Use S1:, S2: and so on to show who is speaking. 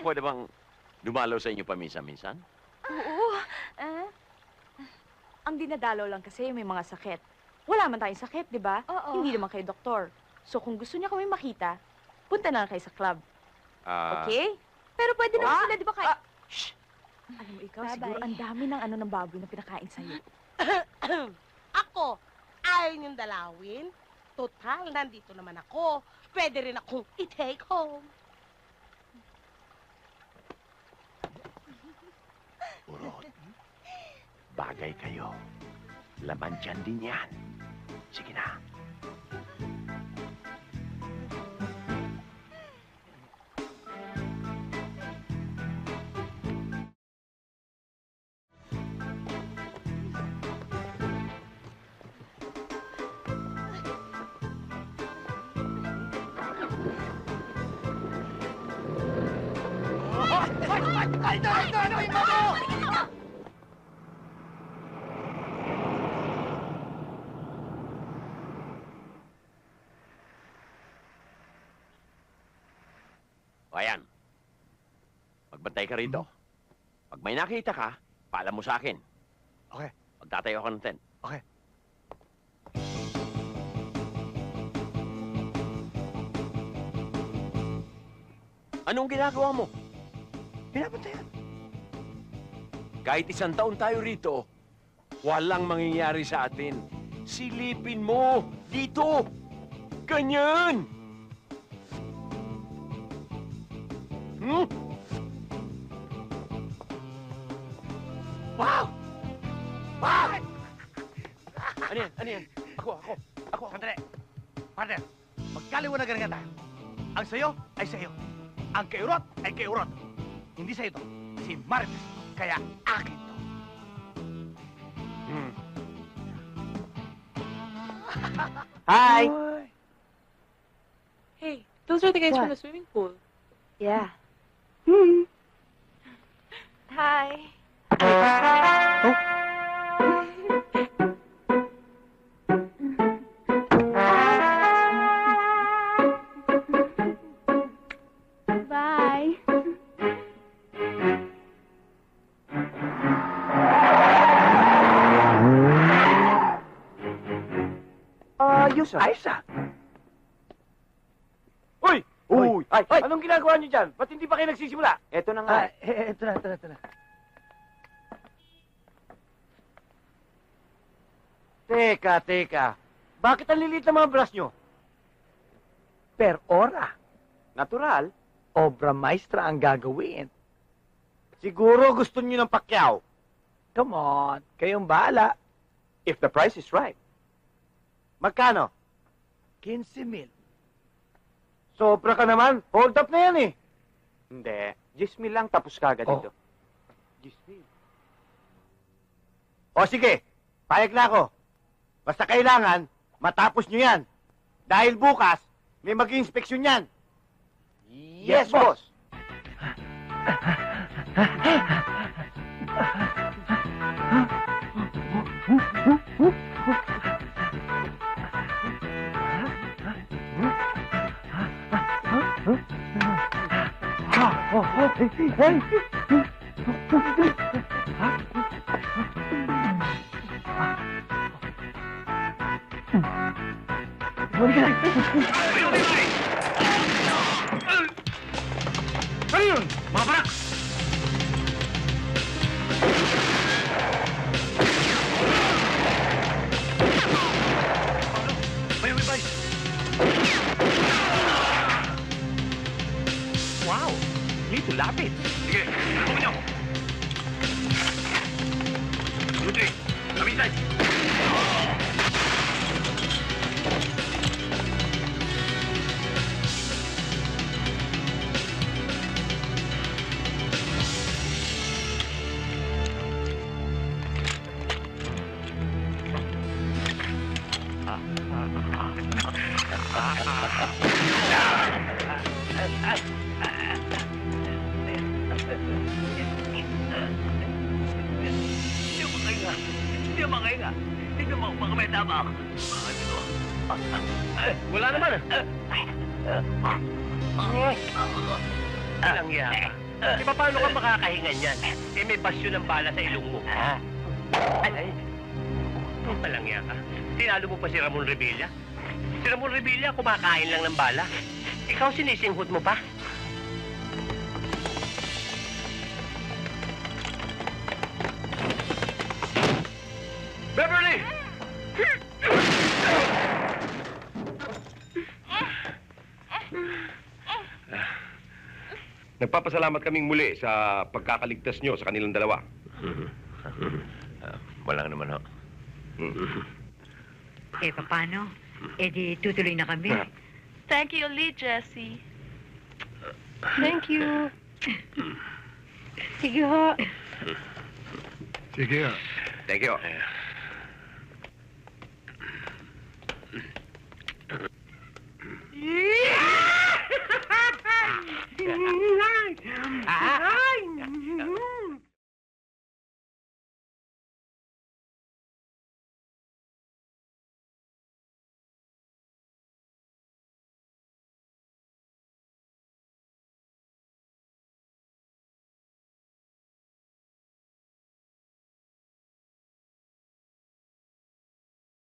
S1: Pwede bang dumalaw sa inyo paminsan-minsan?
S2: Oo. Ah, ang dinadalaw lang kasi may mga sakit. Wala man tayong sakit, di ba?
S3: Oo.
S2: Hindi naman kayo doktor. So kung gusto niya kami makita, punta na lang kayo sa club. Okay?
S3: Pero pwede naman sila, di ba kayo?
S2: Shh! Alam mo, ikaw
S3: Bye-bye.
S2: siguro ang dami ng ng baboy na pinakain sa'yo.
S4: Ako, ayaw niyong dalawin. Total, nandito naman ako. Pwede rin akong i-take home.
S1: Urot. Bagay kayo. Laman dyan din yan. Sige na. O ayan. Magbantay ka rito. Pag may nakita ka, paalam mo sa akin.
S5: Okay.
S1: Magtatayo ako ng tent.
S5: Okay.
S1: Anong ginagawa mo?
S5: Pinabantayan.
S1: Kahit 1 taon tayo rito, walang mangyayari sa atin. Silipin mo! Dito! Ganyan! Hmm? Wow! Wow! Ano yan? Ano yan? Ako.
S5: Sandali. Partner, magkaliwanagan nga tayo. Ang sayo ay sayo. Ang kaiurot ay kaiurot. Hindi sa'yo to. Si Marites. Kaya akin to.
S1: Hmm.
S6: Hi.
S3: Hey, those are the guys from
S6: What?
S3: the swimming pool.
S6: Yeah.
S2: Hi.
S6: Bye.
S5: Ayos ah.
S6: Ayos ah.
S5: Uy!
S6: Uy!
S5: Ay!
S6: Anong ginagawa niyo dyan? Ba't hindi pa kayo nagsisimula? Eto na nga.
S5: Ito na.
S6: Teka. Bakit ang lilit ng mga brush nyo?
S5: Per ora.
S6: Natural.
S5: Obra maestra ang gagawin.
S6: Siguro gusto niyo ng pakyaw.
S5: Come on. Kayong bahala.
S6: If the price is right. Magkano?
S5: 15,000.
S6: Sobra ka naman. Hold up na yan eh. Hindi. 10,000 lang tapos kagad
S5: Oh.
S6: dito. 10,000. O sige. Payag na ako. Basta kailangan, matapos nyo yan. Dahil bukas, may mag-inspeksyon yan. Yes, boss.
S5: Ano yun? Mga barak! May. Wow! Dito, lapit. Sige, tulungan niyo. 2, 3. Kami inside. Hindi makahinga. Tingnan mo, baka may tabak. Wala naman.
S7: Walang yaka. Di ba paano ka makakahinga niyan? Eh may basyo ng bala sa ilong mo. Ay. Walang yaka. Tinalo mo pa si Ramon Revilla? Si Ramon Revilla kumakain lang ng bala. Ikaw sinisinghot mo pa?
S1: Beverly!
S8: Nagpapasalamat kaming muli sa pagkakaligtas nyo sa kanilang dalawa.
S1: Walang naman ho.
S9: Eh, paano? Eh, di tutuloy na kami.
S3: Thank you ulit, Jessie. Thank you.
S9: Sige ho.
S8: Sige.
S1: Thank you.